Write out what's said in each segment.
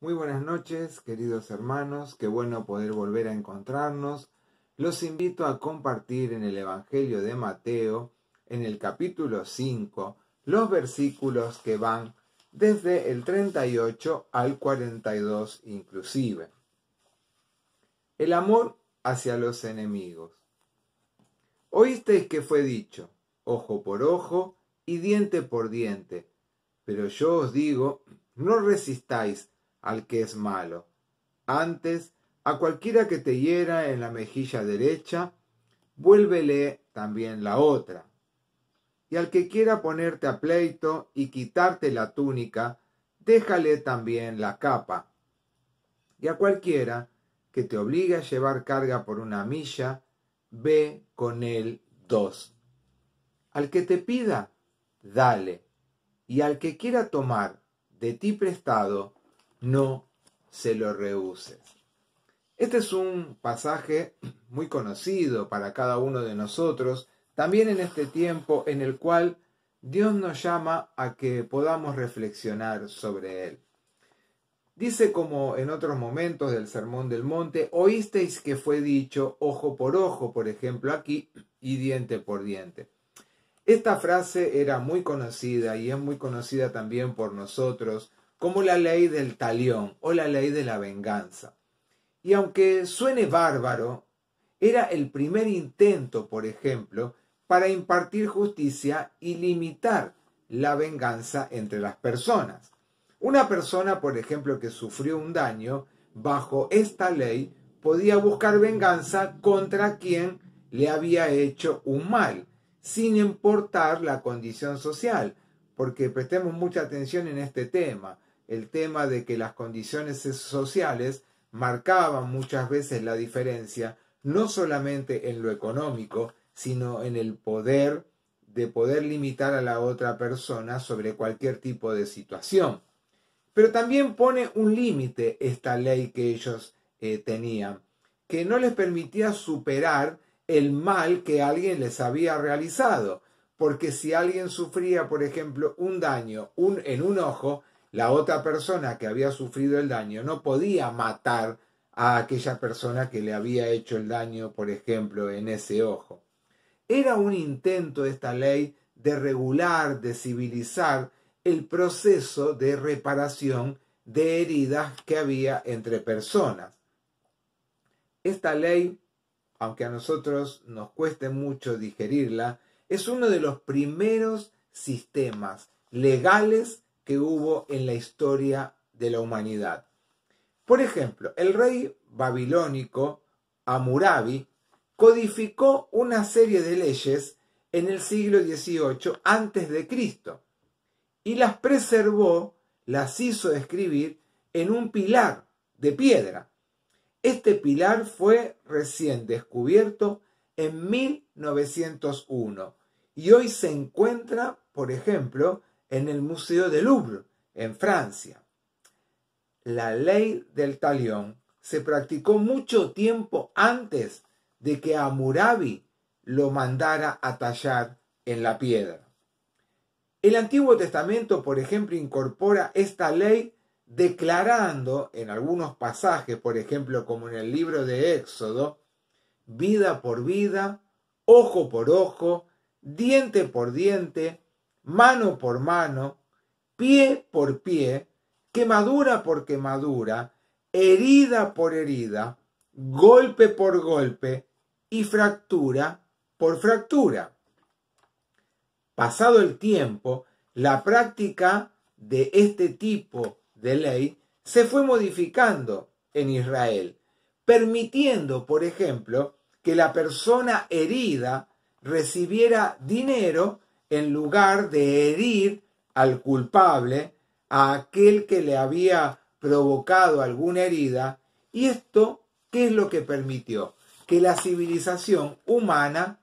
Muy buenas noches, queridos hermanos, qué bueno poder volver a encontrarnos. Los invito a compartir en el Evangelio de Mateo, en el capítulo 5, los versículos que van desde el 38 al 42 inclusive. El amor hacia los enemigos. Oísteis que fue dicho, ojo por ojo y diente por diente, pero yo os digo, no resistáis al que es malo. Antes, a cualquiera que te hiera en la mejilla derecha, vuélvele también la otra. Y al que quiera ponerte a pleito y quitarte la túnica, déjale también la capa. Y a cualquiera que te obligue a llevar carga por una milla, ve con él 2. Al que te pida, dale. Y al que quiera tomar de ti prestado, no se lo rehuses. Este es un pasaje muy conocido para cada uno de nosotros, también en este tiempo en el cual Dios nos llama a que podamos reflexionar sobre él. Dice, como en otros momentos del Sermón del Monte, oísteis que fue dicho ojo por ojo, por ejemplo aquí, y diente por diente. Esta frase era muy conocida y es muy conocida también por nosotros como la ley del talión o la ley de la venganza. Y aunque suene bárbaro, era el primer intento, por ejemplo, para impartir justicia y limitar la venganza entre las personas. Una persona, por ejemplo, que sufrió un daño, bajo esta ley podía buscar venganza contra quien le había hecho un mal, sin importar la condición social, porque prestemos mucha atención en este tema, el tema de que las condiciones sociales marcaban muchas veces la diferencia, no solamente en lo económico, sino en el poder de poder limitar a la otra persona sobre cualquier tipo de situación. Pero también pone un límite esta ley que ellos tenían, que no les permitía superar el mal que alguien les había realizado, porque si alguien sufría, por ejemplo, un daño en un ojo, la otra persona que había sufrido el daño no podía matar a aquella persona que le había hecho el daño, por ejemplo, en ese ojo. Era un intento esta ley de regular, de civilizar el proceso de reparación de heridas que había entre personas. Esta ley, aunque a nosotros nos cueste mucho digerirla, es uno de los primeros sistemas legales que hubo en la historia de la humanidad. Por ejemplo, el rey babilónico Hammurabi codificó una serie de leyes en el siglo XVIII a.C. y las preservó, las hizo escribir en un pilar de piedra. Este pilar fue recién descubierto en 1901 y hoy se encuentra, por ejemplo, en el Museo del Louvre, en Francia. La ley del talión se practicó mucho tiempo antes de que Hammurabi lo mandara a tallar en la piedra. El Antiguo Testamento, por ejemplo, incorpora esta ley declarando en algunos pasajes, por ejemplo, como en el libro de Éxodo, vida por vida, ojo por ojo, diente por diente, mano por mano, pie por pie, quemadura por quemadura, herida por herida, golpe por golpe y fractura por fractura. Pasado el tiempo, la práctica de este tipo de ley se fue modificando en Israel, permitiendo, por ejemplo, que la persona herida recibiera dinero en lugar de herir al culpable, a aquel que le había provocado alguna herida. ¿Y esto qué es lo que permitió? Que la civilización humana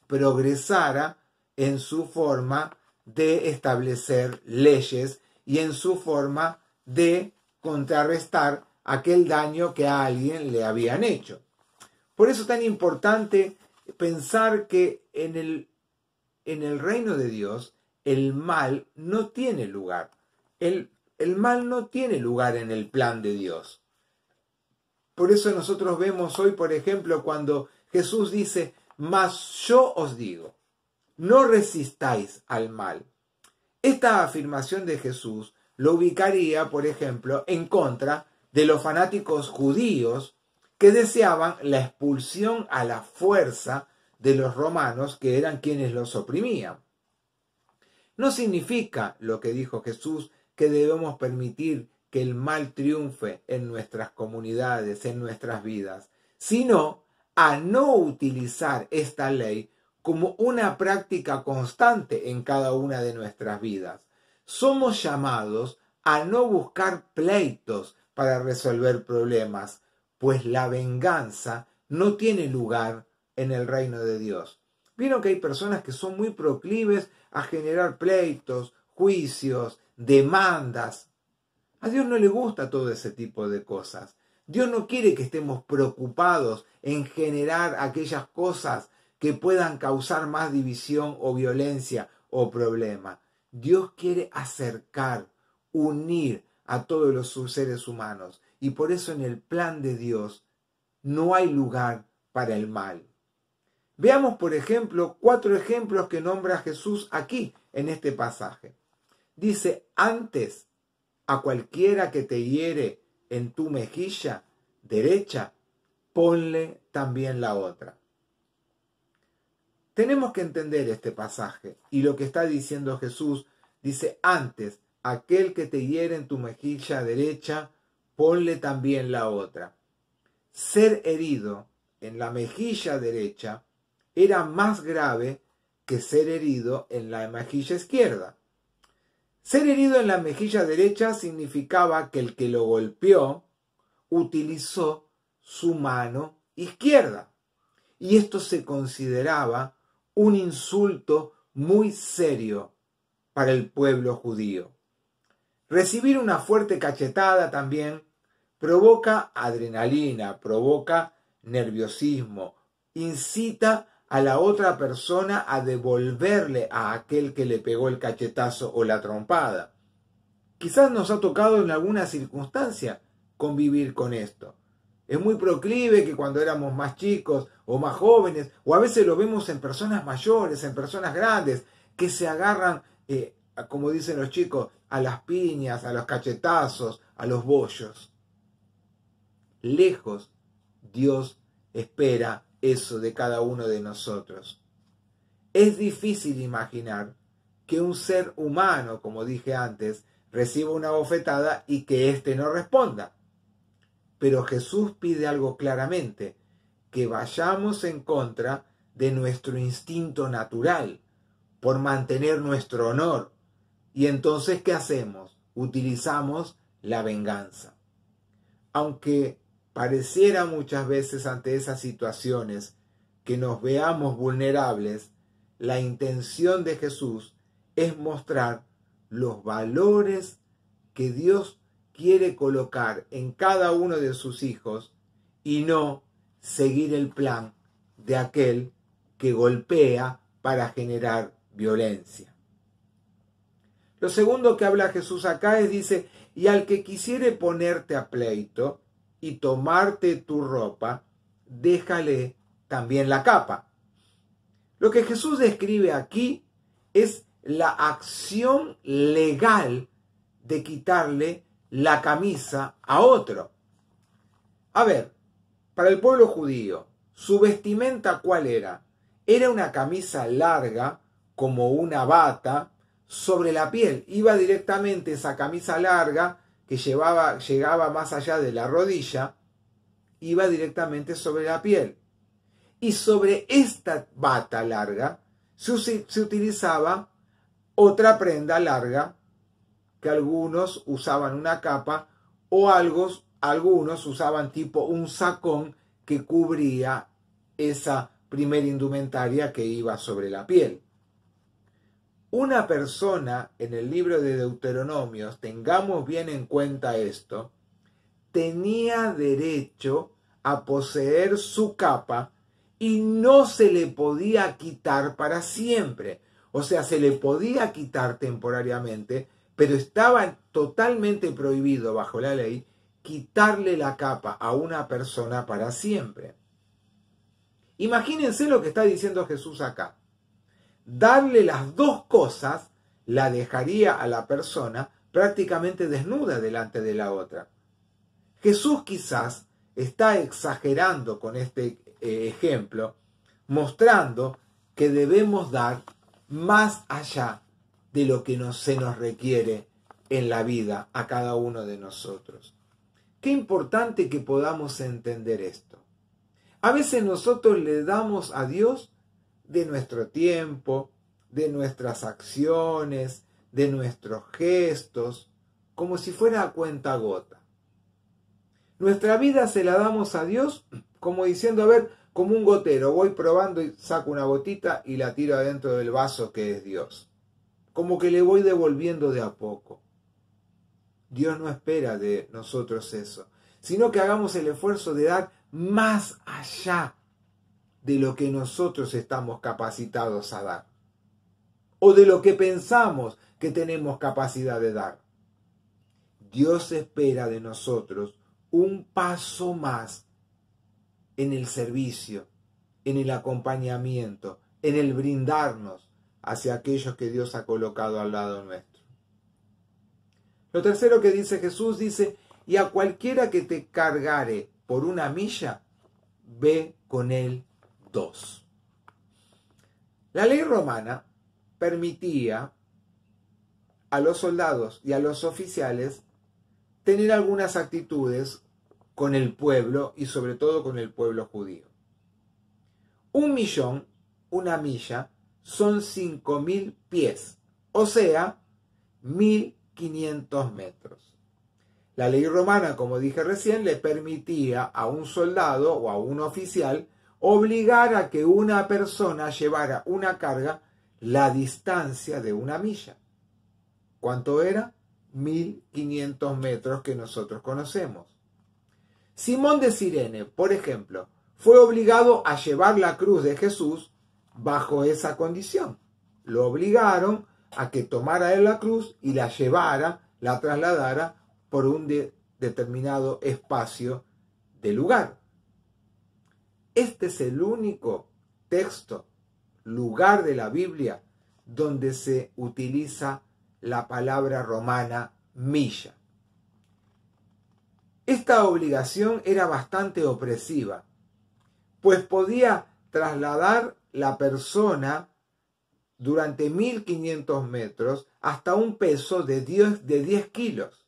progresara en su forma de establecer leyes y en su forma de contrarrestar aquel daño que a alguien le habían hecho. Por eso es tan importante pensar que en el reino de Dios el mal no tiene lugar. El el mal no tiene lugar en el plan de Dios. Por eso nosotros vemos hoy, por ejemplo, cuando Jesús dice, mas yo os digo, no resistáis al mal. Esta afirmación de Jesús lo ubicaría, por ejemplo, en contra de los fanáticos judíos que deseaban la expulsión a la fuerza de los romanos, que eran quienes los oprimían. No significa, lo que dijo Jesús, que debemos permitir que el mal triunfe en nuestras comunidades, en nuestras vidas, sino a no utilizar esta ley como una práctica constante en cada una de nuestras vidas. Somos llamados a no buscar pleitos para resolver problemas, pues la venganza no tiene lugar en el reino de Dios. Vieron que hay personas que son muy proclives a generar pleitos, juicios, demandas. A Dios no le gusta todo ese tipo de cosas. Dios no quiere que estemos preocupados en generar aquellas cosas que puedan causar más división o violencia o problema. Dios quiere acercar, unir a todos los seres humanos. Y por eso en el plan de Dios no hay lugar para el mal. Veamos, por ejemplo, 4 ejemplos que nombra Jesús aquí en este pasaje. Dice, antes a cualquiera que te hiere en tu mejilla derecha, ponle también la otra. Tenemos que entender este pasaje y lo que está diciendo Jesús. Dice, antes, aquel que te hiere en tu mejilla derecha, ponle también la otra. Ser herido en la mejilla derecha era más grave que ser herido en la mejilla izquierda. Ser herido en la mejilla derecha significaba que el que lo golpeó utilizó su mano izquierda. Y esto se consideraba un insulto muy serio para el pueblo judío. Recibir una fuerte cachetada también provoca adrenalina, provoca nerviosismo, incita a la otra persona a devolverle a aquel que le pegó el cachetazo o la trompada. Quizás nos ha tocado en alguna circunstancia convivir con esto. Es muy proclive que cuando éramos más chicos o más jóvenes, o a veces lo vemos en personas mayores, en personas grandes, que se agarran, como dicen los chicos, a las piñas, a los cachetazos, a los bollos. Lejos, Dios espera eso de cada uno de nosotros. Es difícil imaginar que un ser humano, como dije antes, reciba una bofetada y que éste no responda. Pero Jesús pide algo claramente, que vayamos en contra de nuestro instinto natural, por mantener nuestro honor. Y entonces, ¿qué hacemos? Utilizamos la venganza. Aunque pareciera muchas veces ante esas situaciones que nos veamos vulnerables, la intención de Jesús es mostrar los valores que Dios quiere colocar en cada uno de sus hijos y no seguir el plan de aquel que golpea para generar violencia. Lo segundo que habla Jesús acá es, dice, y al que quisiere ponerte a pleito y tomarte tu ropa, déjale también la capa. Lo que Jesús describe aquí es la acción legal de quitarle la camisa a otro. A ver, para el pueblo judío, ¿su vestimenta cuál era? Era una camisa larga, como una bata, sobre la piel. Iba directamente esa camisa larga, que llegaba más allá de la rodilla, iba directamente sobre la piel. Y sobre esta bata larga se utilizaba otra prenda larga, que algunos usaban una capa o algunos usaban tipo un sacón que cubría esa primera indumentaria que iba sobre la piel. Una persona en el libro de Deuteronomios, tengamos bien en cuenta esto, tenía derecho a poseer su capa y no se le podía quitar para siempre. O sea, se le podía quitar temporariamente, pero estaba totalmente prohibido bajo la ley quitarle la capa a una persona para siempre. Imagínense lo que está diciendo Jesús acá. Darle las dos cosas la dejaría a la persona prácticamente desnuda delante de la otra. Jesús quizás está exagerando con este ejemplo, mostrando que debemos dar más allá de lo que se nos requiere en la vida a cada uno de nosotros. Qué importante que podamos entender esto. A veces nosotros le damos a Dios de nuestro tiempo, de nuestras acciones, de nuestros gestos, como si fuera a cuentagota. Nuestra vida se la damos a Dios como diciendo, a ver, como un gotero, voy probando y saco una gotita y la tiro adentro del vaso que es Dios. Como que le voy devolviendo de a poco. Dios no espera de nosotros eso, sino que hagamos el esfuerzo de dar más allá de lo que nosotros estamos capacitados a dar, o de lo que pensamos que tenemos capacidad de dar. Dios espera de nosotros un paso más en el servicio, en el acompañamiento, en el brindarnos hacia aquellos que Dios ha colocado al lado nuestro. Lo tercero que dice Jesús, dice, y a cualquiera que te cargare por una milla, ve con él 2. La ley romana permitía a los soldados y a los oficiales tener algunas actitudes con el pueblo y sobre todo con el pueblo judío. 1 millón, una milla, son 5.000 pies, o sea, 1.500 metros. La ley romana, como dije recién, le permitía a un soldado o a un oficial obligar a que una persona llevara una carga la distancia de una milla. ¿Cuánto era? 1.500 metros que nosotros conocemos. Simón de Cirene, por ejemplo, fue obligado a llevar la cruz de Jesús bajo esa condición. Lo obligaron a que tomara él la cruz y la llevara, la trasladara por un determinado espacio de lugar. Este es el único texto, lugar de la Biblia, donde se utiliza la palabra romana milla. Esta obligación era bastante opresiva, pues podía trasladar la persona durante 1.500 metros hasta un peso de 10 kilos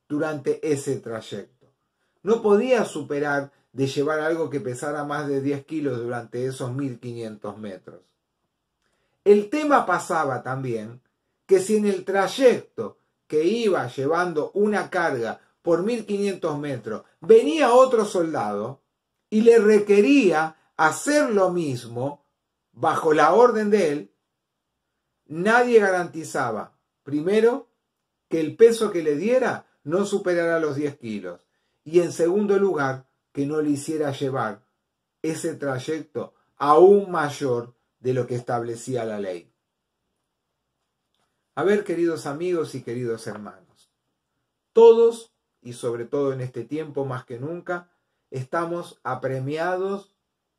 durante ese trayecto. No podía superar de llevar algo que pesara más de 10 kilos durante esos 1.500 metros. El tema pasaba también que si en el trayecto que iba llevando una carga por 1.500 metros venía otro soldado y le requería hacer lo mismo bajo la orden de él, nadie garantizaba, primero, que el peso que le diera no superara los 10 kilos y en segundo lugar, que no le hiciera llevar ese trayecto aún mayor de lo que establecía la ley. A ver, queridos amigos y queridos hermanos, todos, y sobre todo en este tiempo más que nunca, estamos apremiados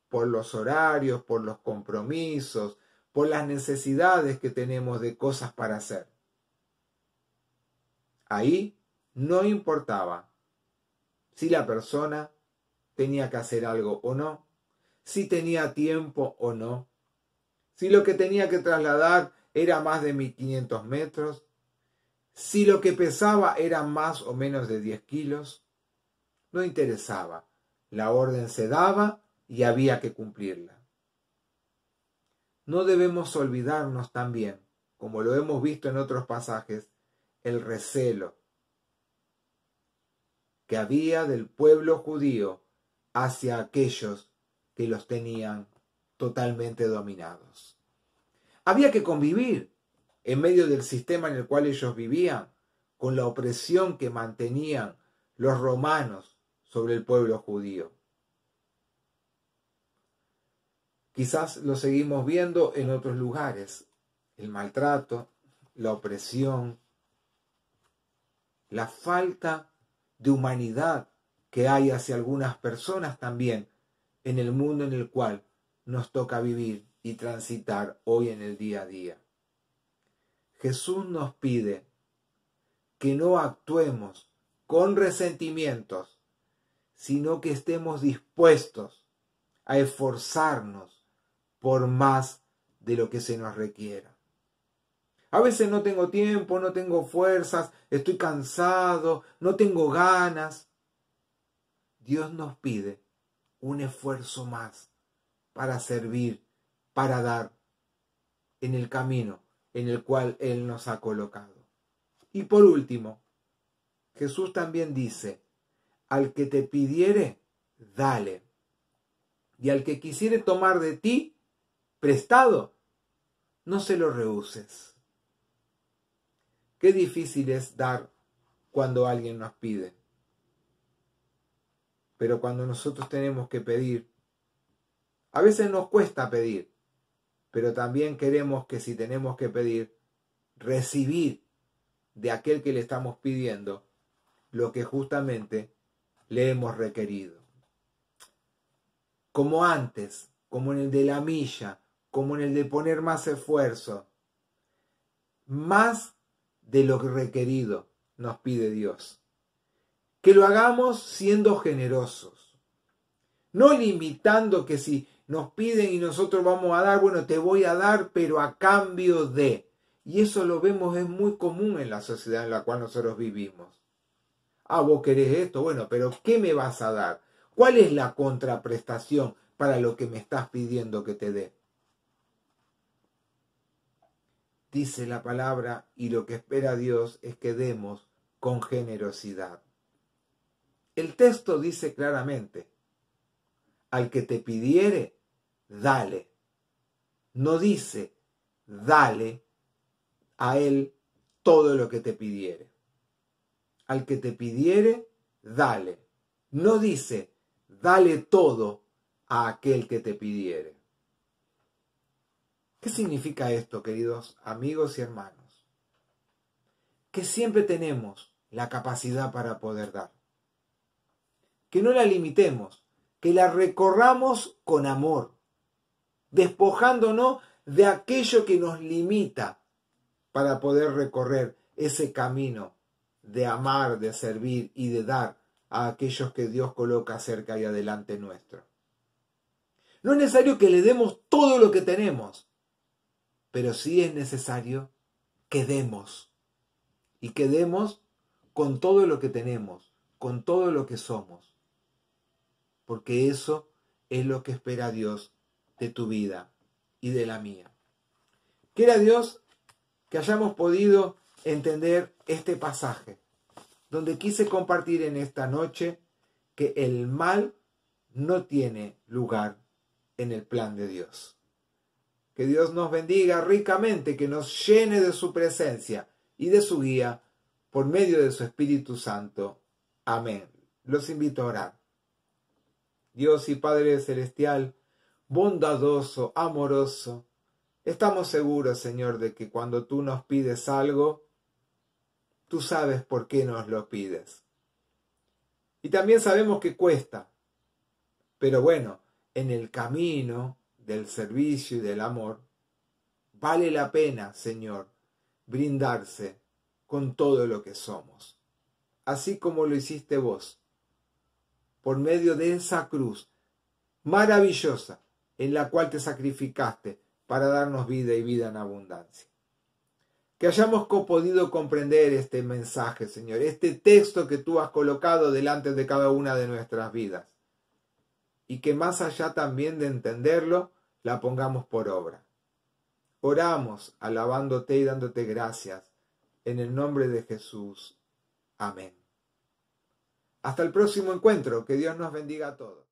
por los horarios, por los compromisos, por las necesidades que tenemos de cosas para hacer. Ahí no importaba si la persona tenía que hacer algo o no, si tenía tiempo o no, si lo que tenía que trasladar era más de 1.500 metros, si lo que pesaba era más o menos de 10 kilos, no interesaba. La orden se daba y había que cumplirla. No debemos olvidarnos también, como lo hemos visto en otros pasajes, el recelo que había del pueblo judío hacia aquellos que los tenían totalmente dominados. Había que convivir en medio del sistema en el cual ellos vivían con la opresión que mantenían los romanos sobre el pueblo judío. Quizás lo seguimos viendo en otros lugares, el maltrato, la opresión, la falta de humanidad que hay hacia algunas personas también en el mundo en el cual nos toca vivir y transitar hoy en el día a día. Jesús nos pide que no actuemos con resentimientos, sino que estemos dispuestos a esforzarnos por más de lo que se nos requiera. A veces no tengo tiempo, no tengo fuerzas, estoy cansado, no tengo ganas. Dios nos pide un esfuerzo más para servir, para dar en el camino en el cual Él nos ha colocado. Y por último, Jesús también dice, al que te pidiere, dale. Y al que quisiere tomar de ti, prestado, no se lo rehuses. Qué difícil es dar cuando alguien nos pide. Pero cuando nosotros tenemos que pedir, a veces nos cuesta pedir, pero también queremos que si tenemos que pedir, recibir de aquel que le estamos pidiendo lo que justamente le hemos requerido. Como antes, como en el de la milla, como en el de poner más esfuerzo, más de lo requerido nos pide Dios. Que lo hagamos siendo generosos, no limitando que si nos piden y nosotros vamos a dar, bueno, te voy a dar, pero a cambio de. Y eso lo vemos, es muy común en la sociedad en la cual nosotros vivimos. Ah, vos querés esto, bueno, pero ¿qué me vas a dar? ¿Cuál es la contraprestación para lo que me estás pidiendo que te dé? Dice la palabra, y lo que espera Dios es que demos con generosidad. El texto dice claramente, al que te pidiere, dale. No dice, dale a él todo lo que te pidiere. Al que te pidiere, dale. No dice, dale todo a aquel que te pidiere. ¿Qué significa esto, queridos amigos y hermanos? Que siempre tenemos la capacidad para poder dar. Que no la limitemos, que la recorramos con amor, despojándonos de aquello que nos limita para poder recorrer ese camino de amar, de servir y de dar a aquellos que Dios coloca cerca y adelante nuestro. No es necesario que le demos todo lo que tenemos, pero sí es necesario que demos, y que demos con todo lo que tenemos, con todo lo que somos, porque eso es lo que espera Dios de tu vida y de la mía. Quiera Dios que hayamos podido entender este pasaje, donde quise compartir en esta noche que el mal no tiene lugar en el plan de Dios. Que Dios nos bendiga ricamente, que nos llene de su presencia y de su guía por medio de su Espíritu Santo. Amén. Los invito a orar. Dios y Padre Celestial, bondadoso, amoroso, estamos seguros, Señor, de que cuando tú nos pides algo, tú sabes por qué nos lo pides. Y también sabemos que cuesta. Pero bueno, en el camino del servicio y del amor, vale la pena, Señor, brindarse con todo lo que somos. Así como lo hiciste vos, por medio de esa cruz maravillosa en la cual te sacrificaste para darnos vida y vida en abundancia. Que hayamos podido comprender este mensaje, Señor, este texto que tú has colocado delante de cada una de nuestras vidas. Y que más allá también de entenderlo, la pongamos por obra. Oramos alabándote y dándote gracias en el nombre de Jesús. Amén. Hasta el próximo encuentro. Que Dios nos bendiga a todos.